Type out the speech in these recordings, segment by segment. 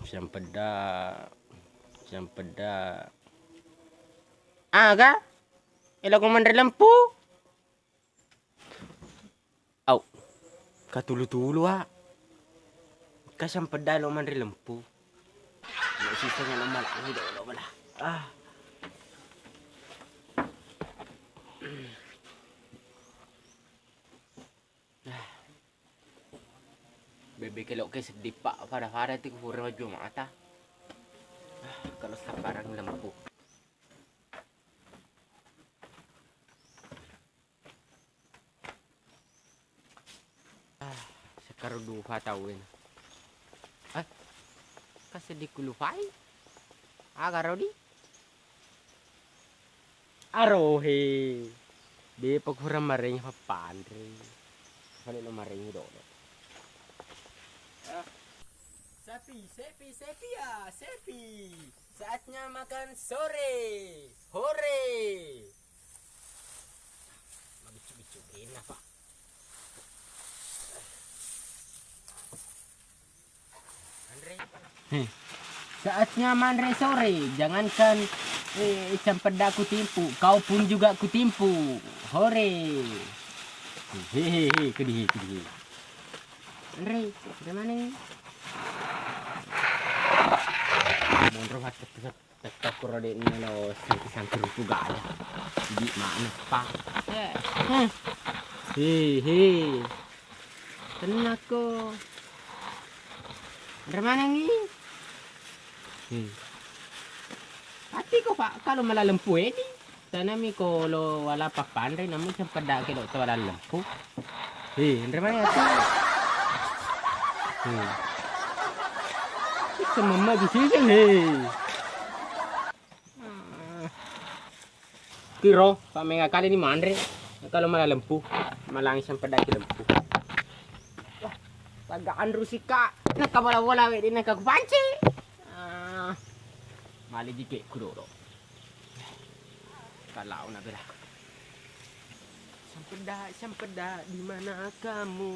Siyang peda. Aga? Ila ko man lampu. Aw. Katulu-tulo ha. Kasang peda lo man lampu. Sisa nga naman ang dolo wala. Bebe kalau ke sedih pak pada itu kurang aja mata. Kalau sekarang lampu. Sekarang 2 tahun. Kasi di kulufay. Agaraw di. Arohe. Di pagkurang maring papandre. Kalo maring dolo. Sepi ya, sepi. Saatnya makan sore. Hore. Mabicu-bicuin apa? Andre. Saatnya manre sore. Jangankan isang peda ku timpu, kau pun juga ku timpu. Hore. Hehehe, kedihi. Andre, dari mana nih? Mondro hat tetap kurode nelo sangkir juga ada. Di mana pak? Hehe. Tenang ko. Dari mana nih? Hati ko pak kalau malalampu ini. Tanami ko lo wala pa pandre namun siyang pada kilo to wala lampu. Dari mana hati? Sa mama gising Kiro, pa may ngakali ni Mandre. Kalau malalampu, malangis ang padaki lampu. Tagaan rusika, nakawala-wala din nakakupansi. Mali dike kudoro. Kalau na bila. Sampeda, di mana kamu?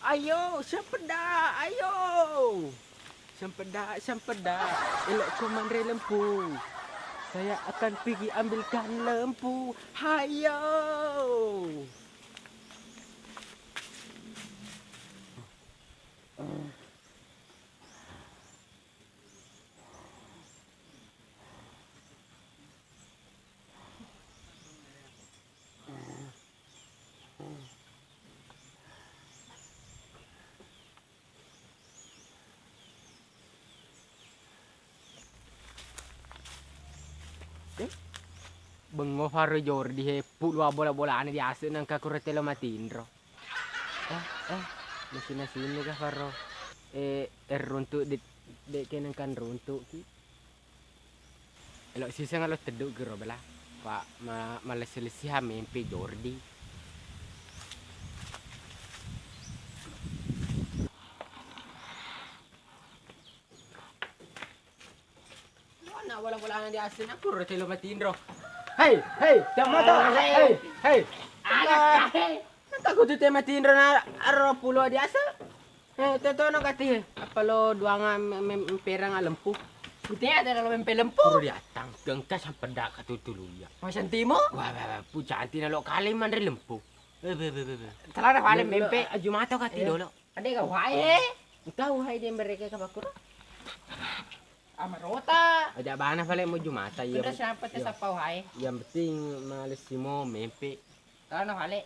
Ayo, sampeda, ayo. Sampeda, elok ko mandre lampu. Saya akan pergi ambilkan lampu. Hayo. Bengo faro jordi he pulwa bola-bolaan di aso nang kakuretelo matindro. Masih sini ka faro. Runtuk de kenang kan runtuk ki. Elok sisa ngalo teduk gero bela. Pak malesi-lesi ha mimpi jordi. Mana bola-bolaan di aso nang kakuretelo matindro. Hei, tama to. Hei. Nakakuti tema tindro na aro pulo di asa. Totoo no kati. Apalo duanga pera nga lampu. Kuti ada lo mempe lampu. Puro di atang. Gengkas ang peda katutuluya. Masanti mo? Wah, pucanti na lo kali man rin lampu. Talara kali mempe. Jumato kati dolo. Ade ka wae. Ikaw wae din mereka ka bakuro. Amarota. Ada bana pala mo jumata. Sudah siapa sa pauhay? Yang penting malis mo mempe. Talo na kali.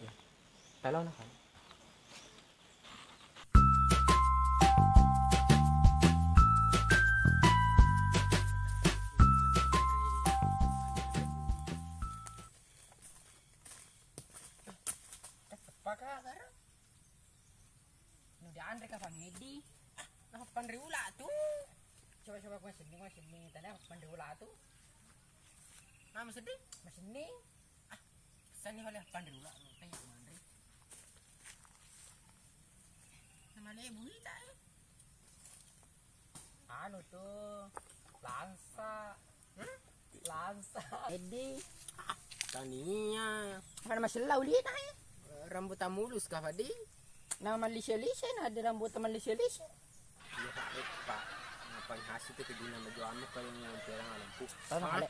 Apakah gara? Nuda andre ka pangedi. Pandriula tuh. Coba gua sini tadi pandriula tuh. Nah, sedih. Masini. Sani wala pandriula kayak mandri. Namanya ibu kita Anu tuh lansa. Lansa. Edi. Taninya. Mana masih lauli na rambut mulus ka Fadi? Na malisya-lisya na ada rambut malisya-lisya. Iya Pak. hasil itu guna menjualmu kalau yang perang lempu. Tahu kali.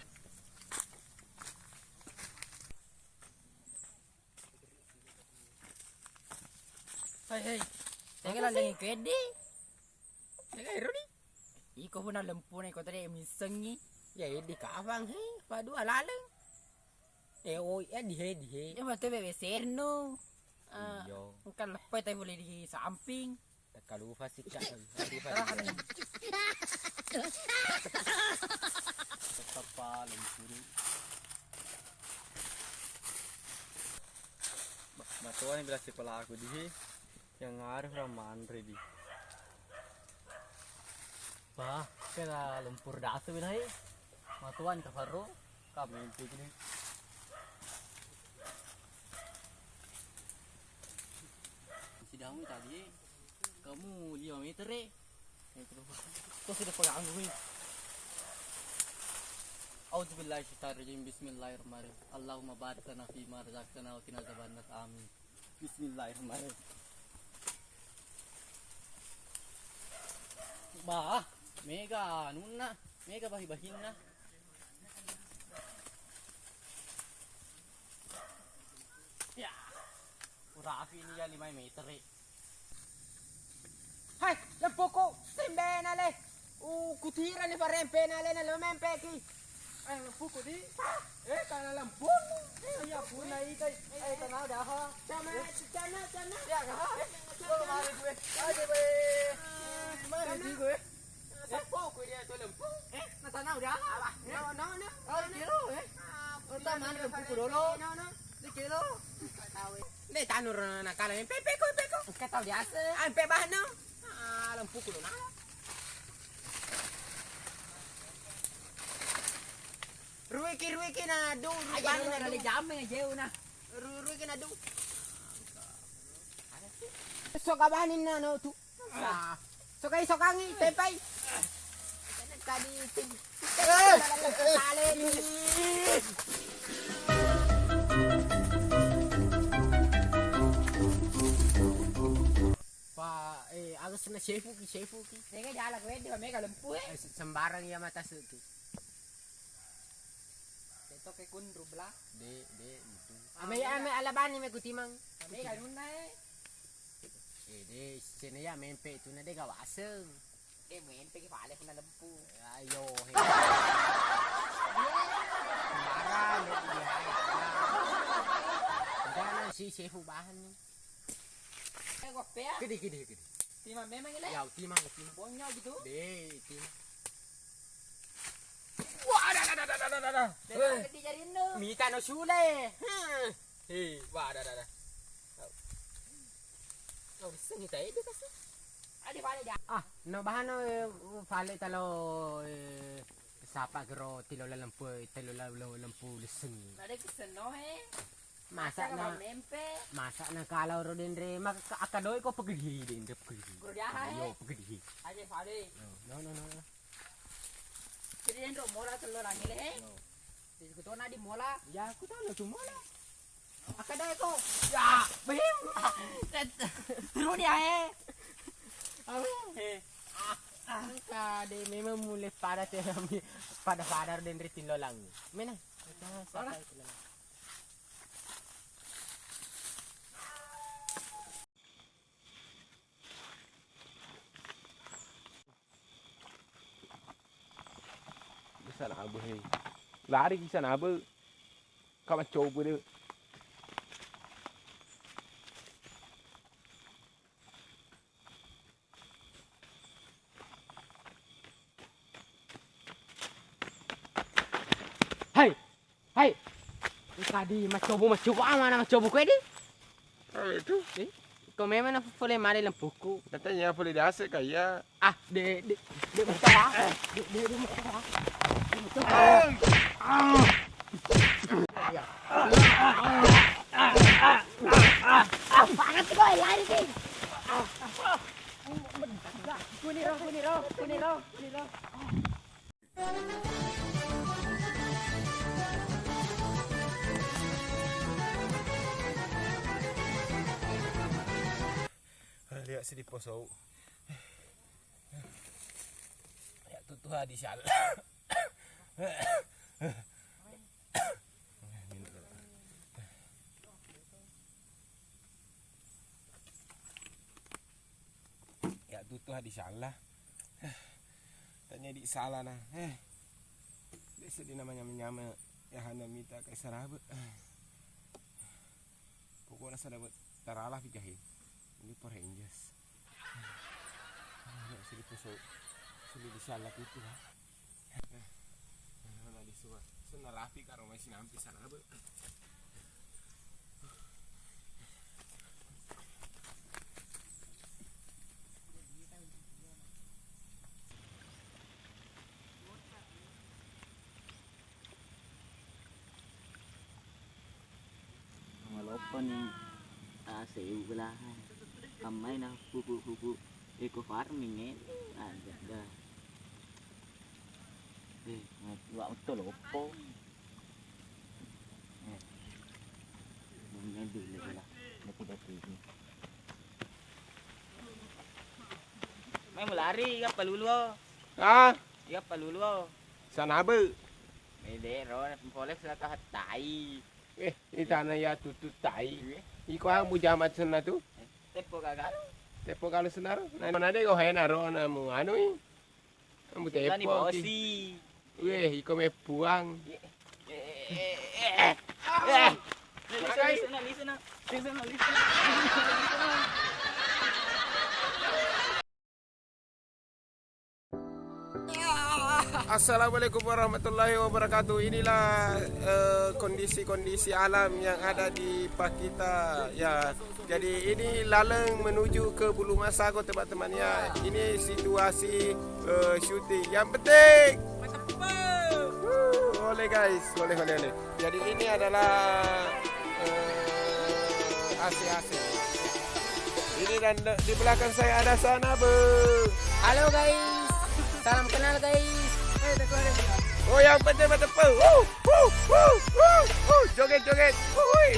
Hei. Tinggal lagi kedi. Tinggal Rudi. Iko pun na lempu na iko tadi misengi. Ya di kawang he, padu alaleng. Oh ya di he. Ya mati bebe serno. Iyo. Kan lepai tayo boleh di samping. Kalau fasik kan. Tetap lempu. Matuan bila sekolah aku di yang ngaruh raman ready. Bah, kena lumpur datu bilai. Matuan kafaro kami pikir. Sidangmu tadi kamu 5 meter Kau sudah pegang gue. Auzubillahi syaitanirrajim. Bismillahirrahmanirrahim. Allahumma barik lana fima razaqtana wa qina adzabannar. Amin. Bismillahirrahmanirrahim. Bah, mega nunna, mega bahi-bahinna. Ya. Urafi ini ya 5 meter Hai, lempuku simbenale. Kutira ni parempenale na lumempeki. Ay lempuku di. Kana lempu. Ya puna ikai. Kana dah ha. Cana. Ya ha. Mari gue. Aje be. Mari di gue. Sapo ku dia tu lempu. Natanaw dah. No. Oh, kilo Unta man lempuku dulu. No. Di kilo. Deh tanur nakala peko. Kataw biasa. Ampe bahno. Lempuku lu na. Ruiki na do. Aja na kali jame jeu na. Ruiki na do. So kabanin na no tu. So sokangi tepai. Kadi tin. Tale ni. Agus na shefu ki. Tega jala gue di mega lempu Sembarang ya mata suki. Ito kay kun rubla. De itu. Ame alabani me kutimang. Mega nunna De sini ya mempe itu na de gawaseng. Mempe ki pale kun lempu. Ayo he. Sembarang Jangan si shefu bahan ni. Kok pea? Gede. Timang memang ile. Ya timang. Bonyol gitu. De timang. Wah, dah. Gede jarin no. Mita no sule. Wah, dah. Oh, sini tayo dito kasi. Adi pale dah. No bahan no fale talo sapa gero tilo lampu leseng. Ada kiseno he. Masak na mempe. Masak na kalau ro din re akadoy ko pagidi din de pagidi. Guryaha he. Yo pagidi. Aje pale. No. Jadi endo mola telur angile he. Jadi kutona di mola. Ya aku tahu lah cuma lah. Akadoy ko. Ya, bim. Terus dia he. Kade memang mulai pada pada din re tilo lang. Mena. Sapa tilo lang. Sana abu hei lari ki sana abu kama cobu de Hai tadi macobo mana macobo ko di itu kau memang nak boleh mari lempuku katanya boleh dasar kayak de betul de Pangat ko lari ki. Kuniro. lihat sini posau Tuhan di sana. Ya Tuhan di sana. Tanya di salah nah. Biasa di namanya menyama ya hana minta ke sarabe. Pokoknya saya dapat taralah pijahin. Ini Power Rangers. Sili pusok. Sili di salah itu ha. Nah di suwa. Sana rapi karo masih nampi sarabe. Walaupun ACU belahan kamay na pupu eco farming ada dah wa utol opo ini dulu lah dati may mulari ka paluluo Ah, paluluo sanabe. Mede ro polex la kahatay Ini tanah ya tutut tai. Iko ang bujamat sana tu. tepo kagalo Tepo kalau senar. Nah, mana deh kau hai naro na mu anu i. Ambu tepo. ni bosi Weh, iko me buang. Listen. Assalamualaikum warahmatullahi wabarakatuh. Inilah kondisi-kondisi alam yang ada di Pakita ya. Jadi ini laleng menuju ke Bulu Masago teman-teman ya. Ini situasi syuting. Yang penting boleh guys, boleh. Jadi ini adalah AC. Ini dan di belakang saya ada Sanabe. Halo guys, salam kenal guys. Oh yang penting betul. Joget.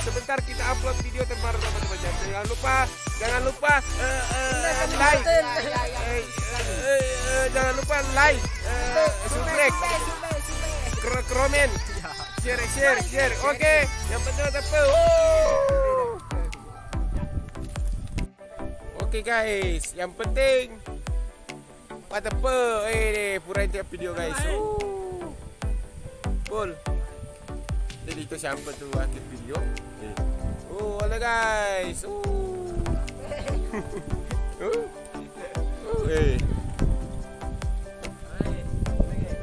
Sebentar kita upload video terbaru teman-teman. Jangan lupa like. Jangan lupa like. Subscribe. Komen. Share. Oke. Yang penting betul. Oke guys, yang penting pada pura tiap video guys. Pul. Jadi itu siapa tuh akhir video? Halo guys.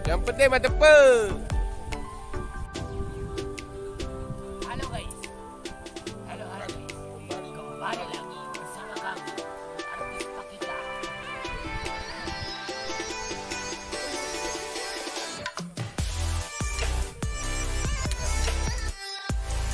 Yang penting pada